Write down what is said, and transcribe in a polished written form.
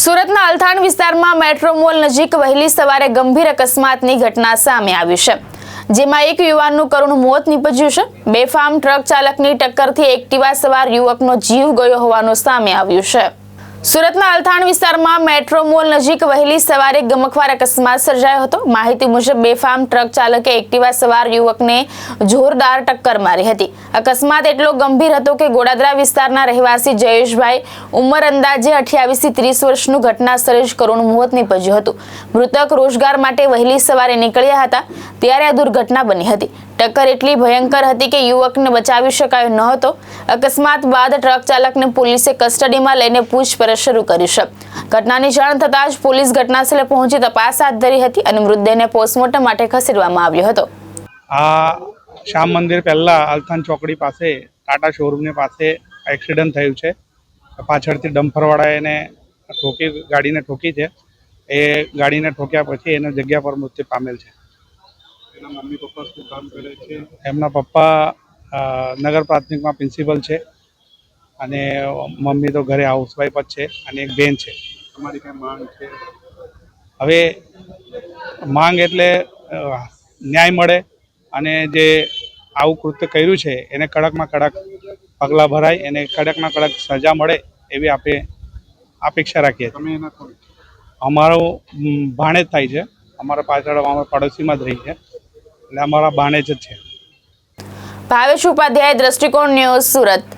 સુરતના અલથાણ વિસ્તારમાં metro mall નજીક વહેલી સવારે ગંભીર અકસ્માતની ઘટના સામે આવી છે, જેમાં એક યુવાનનું કરુણ મોત નીપજ્યું છે। બેફામ ટ્રક ચાલકની ટક્કરથી એક્ટિવા સવાર યુવકનો જીવ ગયો હોવાનું સામે આવ્યું છે। સુરતના અલથાણ વિસ્તારમાં મેટ્રો મોલ નજીક વહેલી સવારે ગમખ્વાર અકસ્માત સર્જાયો હતો। માહિતી મુજબ બેફામ ટ્રક ચાલકે એક્ટિવા સવાર યુવકને જોરદાર ટક્કર મારી હતી। અકસ્માત એટલો ગંભીર હતો કે ગોડાદરા વિસ્તારના રહેવાસી જયેશભાઈ ઉંમર અંદાજે 28 થી 30 વર્ષનું ઘટના સ્થળે જ કરુણ મોત નીપજ્યું હતું। મૃતક રોજગાર માટે વહેલી સવારે નીકળ્યા હતા ત્યારે આ દુર્ઘટના બની હતી। ટક્કર એટલી ભયંકર હતી કે યુવકને બચાવી શકાયો ન હતો। અકસ્માત બાદ ટ્રક ચાલકને પોલીસે કસ્ટડીમાં લઈને પૂછપરછ શરૂ કરી છે। ઘટનાની જાણ થતાં જ પોલીસ ઘટનાસ્થળે પહોંચી તપાસ હાથ ધરી હતી અને મૃતદેહને પોસ્ટમોર્ટમ માટે ખસેડવામાં આવ્યો હતો। આ શ્યામ મંદિર પહેલા અલથાણ ચોકડી પાસે ટાટા શોરૂમની પાસે એક્સિડન્ટ થયું છે। પાછળથી ડમ્પરવાળાએ એને ગાડીને ઠોકી છે। એ ગાડીને ઠોક્યા પછી એને જગ્યા પર મૃત્યુ પામેલ છે। એના મમ્મી પપ્પા શું કામ કરે છે? એમના પપ્પા નગર પ્રાથમિકમાં પ્રિન્સિપલ છે અને મમ્મી તો ઘરે હાઉસવાઈફ જ છે અને એક બેન છે। તમારી કઈ માંગ છે? હવે માંગ એટલે ન્યાય મળે અને જે આવું કૃત્ય કર્યું છે એને કડકમાં કડક પગલાં ભરાય, એને કડકમાં કડક સજા મળે એવી આપણે અપેક્ષા રાખીએ છીએ। તમે એના કોણ? અમારો ભાણેજ થાય છે, અમારા પાછળ અમે પડોશીમાં જ રહી છે, એટલે અમારા ભાણેજ જ છે। ભાવેશ ઉપાધ્યાય, દ્રષ્ટિકોણ ન્યૂઝ, સુરત।